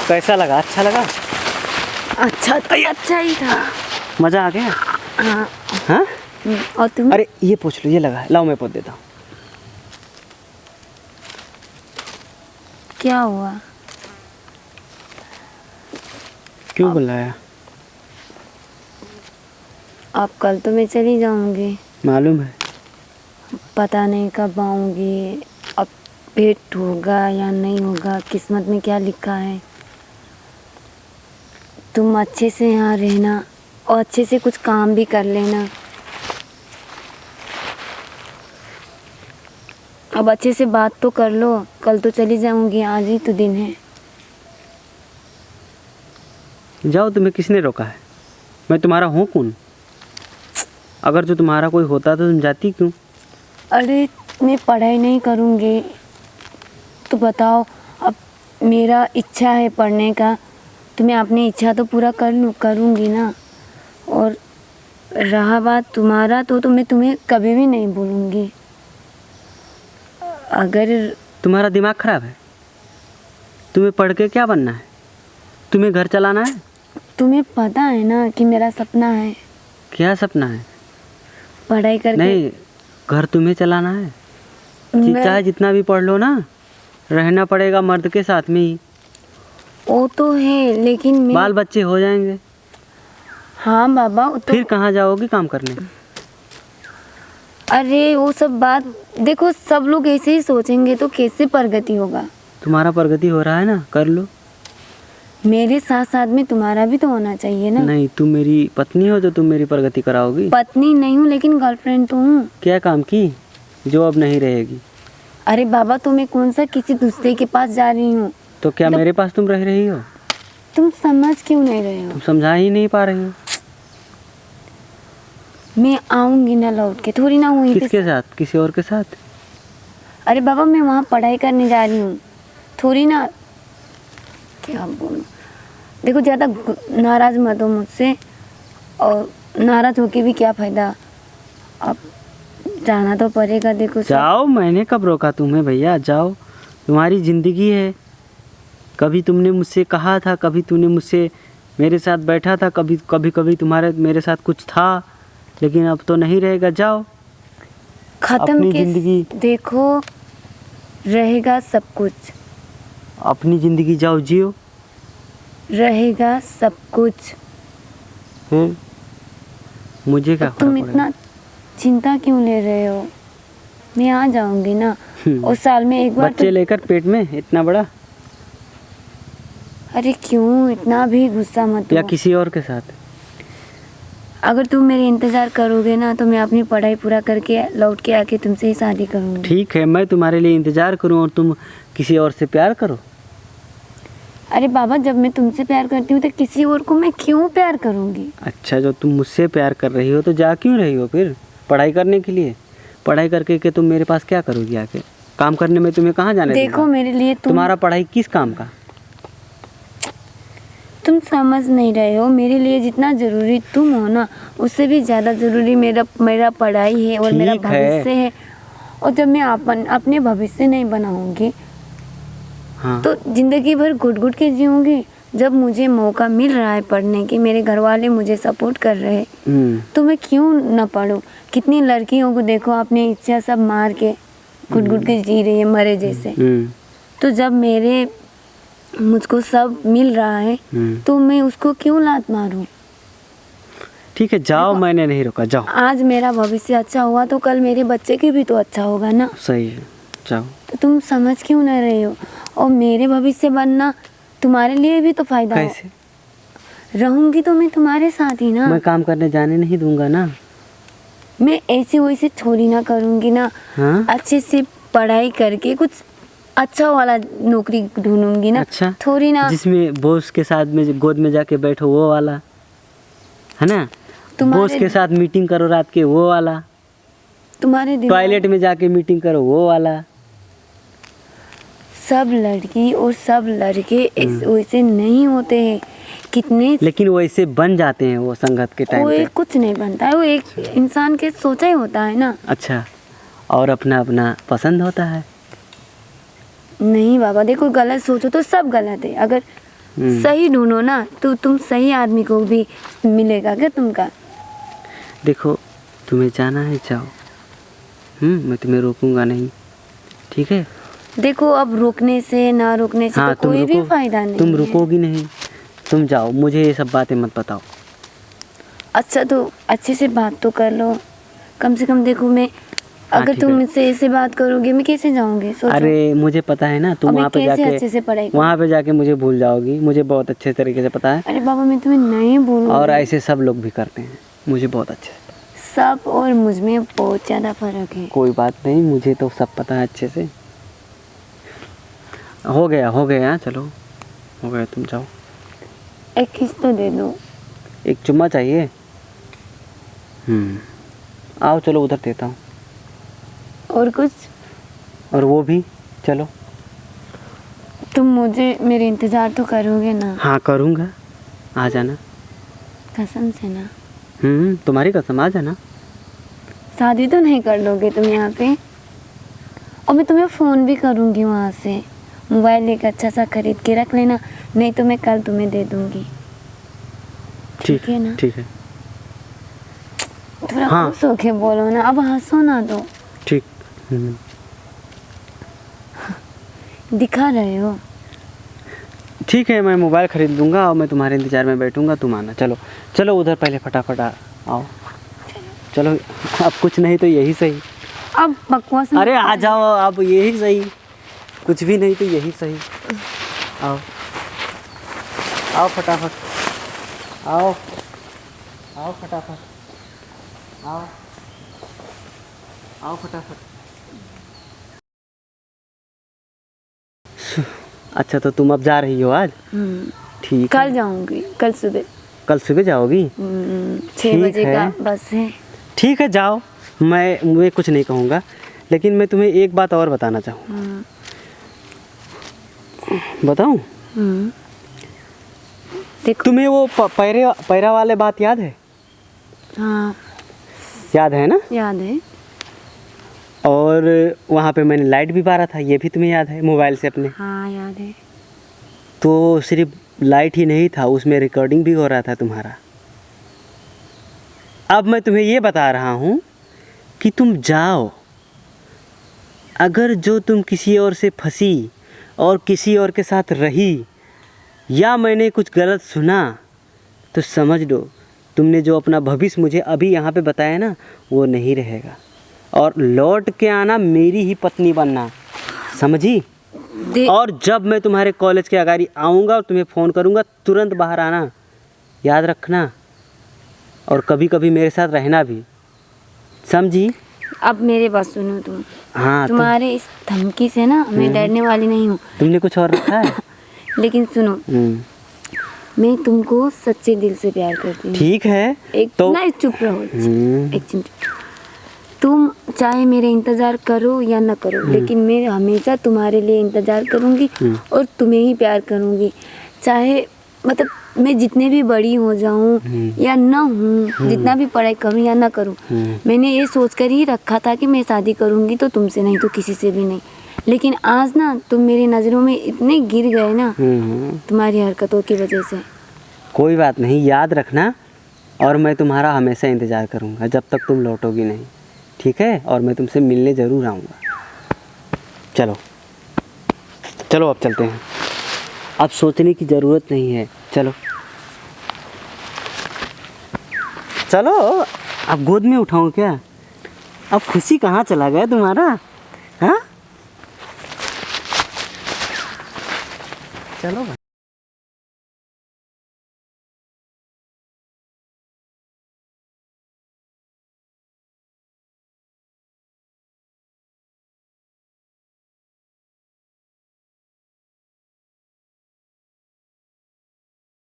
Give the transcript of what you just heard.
कैसा लगा? अच्छा लगा? अच्छा तो अच्छा ही था। मज़ा आ गया? हाँ। हाँ? और तुम? अरे ये पूछ लो, ये लगा है, लाओ मैं पोत देता हूँ। क्या हुआ? क्यों बुलाया? अब कल तो मैं चली जाऊंगी। मालूम है। पता नहीं कब आऊंगी, अब भेंट होगा या नहीं होगा, किस्मत में क्या लिखा है। तुम अच्छे से यहाँ रहना और अच्छे से कुछ काम भी कर लेना। अब अच्छे से बात तो कर लो, कल तो चली जाऊंगी, आज ही तो दिन है। जाओ, तुम्हें किसने रोका है? मैं तुम्हारा हूँ कौन? अगर जो तुम्हारा कोई होता तो तुम जाती क्यों? अरे मैं पढ़ाई नहीं करूँगी तो बताओ, अब मेरा इच्छा है पढ़ने का तो मैं अपनी इच्छा तो पूरा करूँगी ना। और रहा बात तुम्हारा तो मैं तुम्हें कभी भी नहीं बोलूँगी। अगर तुम्हारा दिमाग खराब है? तुम्हें पढ़ के क्या बनना है? तुम्हें घर चलाना है? तुम्हें पता है ना कि मेरा सपना है। क्या सपना है? पढ़ाई करके नहीं, घर तुम्हें चलाना है। चाहे जितना भी पढ़ लो ना, रहना पड़ेगा मर्द के साथ में ही। वो तो है लेकिन मैं बाल बच्चे हो जाएंगे। हाँ बाबा तो फिर कहाँ जाओगी काम करने? अरे वो सब बात देखो, सब लोग ऐसे ही सोचेंगे तो कैसे प्रगति होगा। तुम्हारा प्रगति हो रहा है ना, कर लो। मेरे साथ साथ में तुम्हारा भी तो होना चाहिए ना। नहीं, तुम मेरी पत्नी हो तो तुम मेरी प्रगति कराओगी। पत्नी नहीं हूँ लेकिन गर्लफ्रेंड तो हूँ। क्या काम की जो अब नहीं रहेगी? अरे बाबा तो मैं कौन सा किसी दूसरे के पास जा रही हूँ। तो क्या मेरे पास तुम रह रही हो? तुम समझ क्यों नहीं रहे हो? तुम समझा ही नहीं पा रही हो। मैं आऊंगी ना लौट के, थोड़ी ना हुई। किसके साथ? किसी और के साथ? अरे बाबा मैं वहाँ पढ़ाई करने जा रही हूँ, थोड़ी ना। क्या बोलूं, देखो ज़्यादा नाराज़ मत हो मुझसे, और नाराज़ होके भी क्या फ़ायदा। अब जाना तो पड़ेगा। देखो जाओ, मैंने कब रोका तुम्हें भैया? जाओ, तुम्हारी ज़िंदगी है। कभी तुमने मुझसे कहा था, कभी तुमने मुझसे मेरे साथ बैठा था, कभी कभी तुम्हारे मेरे साथ कुछ था, लेकिन अब तो नहीं रहेगा। जाओ, खत्म अपनी के ज़िंदगी। देखो रहेगा सब कुछ, अपनी ज़िंदगी जाओ जियो। रहेगा सब कुछ। फिर मुझे क्या तुम फर्क इतना चिंता क्यों ले रहे हो? मैं आ जाऊंगी ना, और साल में एक बार बच्चे लेकर पेट में इतना बड़ा? अरे क्यों इतना भी गुस्सा मत या हो। किसी और के साथ? अगर तुम मेरे इंतज़ार करोगे ना तो मैं अपनी पढ़ाई पूरा करके लौट के आके तुमसे ही शादी करूंगी। ठीक है, मैं तुम्हारे लिए इंतज़ार करूं और तुम किसी और से प्यार करो। अरे बाबा जब मैं तुमसे प्यार करती हूँ तो किसी और को मैं क्यों प्यार करूँगी? अच्छा, जो तुम मुझसे प्यार कर रही हो तो जा क्यों रही हो फिर? पढ़ाई करने के लिए। पढ़ाई करके के तुम मेरे पास क्या करोगी आके? काम करने में तुम्हें कहाँ जाने देखो दूंगा? मेरे लिए तुम्हारा पढ़ाई किस काम का? तुम समझ नहीं रहे हो। मेरे लिए जितना ज़रूरी तुम हो ना, उससे भी ज़्यादा ज़रूरी मेरा पढ़ाई है और मेरा ठीक है। भविष्य है। और जब मैं अपने भविष्य नहीं बनाऊंगी हाँ, तो ज़िंदगी भर घुट घुट के जीऊँगी। जब मुझे मौका मिल रहा है पढ़ने की, मेरे घर वाले मुझे सपोर्ट कर रहे हैं, तो मैं क्यों ना पढूं? कितनी लड़कियों को देखो अपनी इच्छा सब मार के घुट घुट के जी रही है मरे जैसे। तो जब मुझको सब मिल रहा है तो मैं उसको क्यों लात मारूं? ठीक है, जाओ, मैंने नहीं रोका, जाओ। आज मेरा भविष्य अच्छा हुआ तो कल मेरे बच्चे की भी तो अच्छा होगा ना। सही है, जाओ। तो तुम समझ क्यों नहीं रहे हो? और मेरे भविष्य बनना तुम्हारे लिए भी तो फायदा हो। कैसे? रहूंगी तो मैं तुम्हारे साथ ही ना। मैं काम करने जाने नहीं दूंगा ना। मैं ऐसे वैसे थोड़ी ना करूंगी ना। हाँ? अच्छे से पढ़ाई करके कुछ अच्छा वाला नौकरी ढूंढूंगी ना। अच्छा, थोड़ी ना जिसमें बॉस के साथ में गोद में जाके बैठो वो वाला, है ना? बॉस के साथ मीटिंग करो रात के वो वाला, तुम्हारे टॉयलेट में जाके मीटिंग करो वो वाला। सब लड़की और सब लड़के वैसे नहीं होते हैं। कितने लेकिन वैसे बन जाते हैं वो संगत के टाइम पे। कुछ नहीं बनता है, वो एक इंसान के सोचा ही होता है ना। अच्छा, और अपना अपना पसंद होता है। नहीं बाबा देखो, गलत सोचो तो सब गलत है। अगर सही ढूंढो ना, तो तुम सही आदमी को भी मिलेगा क्या तुमका। देखो तुम्हें जाना है जाओ, मैं तुम्हें रोकूंगा नहीं, ठीक है। देखो अब रोकने से ना रोकने से तो कोई भी फायदा नहीं। तुम रुकोगी नहीं, तुम जाओ, मुझे ये सब बातें मत बताओ। अच्छा तो अच्छे से बात तो कर लो कम से कम। देखो मैं अगर तुम मुझसे ऐसे बात करोगे मैं कैसे जाऊंगी, सोचो। अरे मुझे पता है ना, तुम वहाँ पे जाके अच्छे से पढ़ाई वहाँ पे जाके मुझे भूल जाओगी, मुझे बहुत अच्छे तरीके से पता है। अरे बाबा मैं तुम्हें नहीं भूलूंगी। और ऐसे सब लोग भी करते हैं, मुझे बहुत अच्छे से। सब और मुझ में बहुत ज़्यादा फर्क है। कोई बात नहीं, मुझे तो सब पता है अच्छे से। हो गया, चलो हो गया, तुम जाओ। एक किस तो दे दो। एक चुम्मा चाहिए? आओ चलो उधर देता हूँ। और कुछ? और वो भी, चलो। तुम मुझे मेरे इंतज़ार तो करोगे ना? हाँ करूँगा, आ जाना। कसम से ना? तुम्हारी कसम, आ जाना। शादी तो नहीं कर लोगे तुम यहाँ पे? और मैं तुम्हें फ़ोन भी करूँगी वहाँ से। मोबाइल एक अच्छा सा खरीद के रख लेना, नहीं तो मैं कल तुम्हें दे दूँगी। ठीक है ना? ठीक है। थोड़ा खुश होके बोलो ना, अब हंसो ना तो। ठीक। दिखा रहे हो। ठीक है, मैं मोबाइल खरीद लूँगा और मैं तुम्हारे इंतज़ार में बैठूँगा, तुम आना। चलो चलो उधर पहले फटाफट आओ। चलो अब कुछ नहीं तो यही सही। अब बकवास। अरे आ जाओ, अब यही सही, कुछ भी नहीं तो यही सही। आओ आओ फटाफट, आओ फटाफट, आओ फटाफट। अच्छा तो तुम अब जा रही हो आज? ठीक। कल जाऊंगी, कल सुबह। कल सुबह जाओगी? 6 बजे का बस है। ठीक है जाओ, मैं कुछ नहीं कहूँगा, लेकिन मैं तुम्हें एक बात और बताना चाहूँगा। बताऊँ? देखो तुम्हें वो पैरा वाले बात याद है? हाँ याद है ना? याद है। और वहाँ पे मैंने लाइट भी बारा था, ये भी तुम्हें याद है, मोबाइल से अपने? हाँ याद है। तो सिर्फ लाइट ही नहीं था, उसमें रिकॉर्डिंग भी हो रहा था तुम्हारा। अब मैं तुम्हें ये बता रहा हूँ कि तुम जाओ, अगर जो तुम किसी और से फंसी और किसी और के साथ रही या मैंने कुछ गलत सुना तो समझ लो तुमने जो अपना भविष्य मुझे अभी यहाँ पे बताया ना वो नहीं रहेगा, और लौट के आना मेरी ही पत्नी बनना, समझी? और जब मैं तुम्हारे कॉलेज के अगाड़ी आऊँगा और तुम्हें फ़ोन करूँगा तुरंत बाहर आना, याद रखना, और कभी कभी मेरे साथ रहना भी, समझी? अब मेरे बात सुनो तुम। हाँ तुम्हारे इस धमकी से ना मैं डरने वाली नहीं हूँ। तुमने कुछ और रखा है? लेकिन सुनो, मैं तुमको सच्चे दिल से प्यार करती हूँ। ठीक है एक तो ना चुप रहो, एक चिंता। तुम चाहे मेरे इंतज़ार करो या ना करो, लेकिन मैं हमेशा तुम्हारे लिए इंतज़ार करूँगी और तुम्हें ही प्यार करूँगी। चाहे मतलब मैं जितने भी बड़ी हो जाऊँ या ना हूँ, जितना भी पढ़ाई करूँ या ना करूँ, मैंने ये सोचकर ही रखा था कि मैं शादी करूँगी तो तुमसे, नहीं तो किसी से भी नहीं। लेकिन आज ना तुम मेरी नज़रों में इतने गिर गए ना तुम्हारी हरकतों की वजह से। कोई बात नहीं, याद रखना, और मैं तुम्हारा हमेशा इंतज़ार करूँगा जब तक तुम लौटोगी नहीं, ठीक है? और मैं तुमसे मिलने ज़रूर आऊँगा। चलो चलो अब चलते हैं, अब सोचने की ज़रूरत नहीं है, चलो चलो। अब गोद में उठाऊँ क्या? अब खुशी कहाँ चला गया तुम्हारा? हाँ चलो।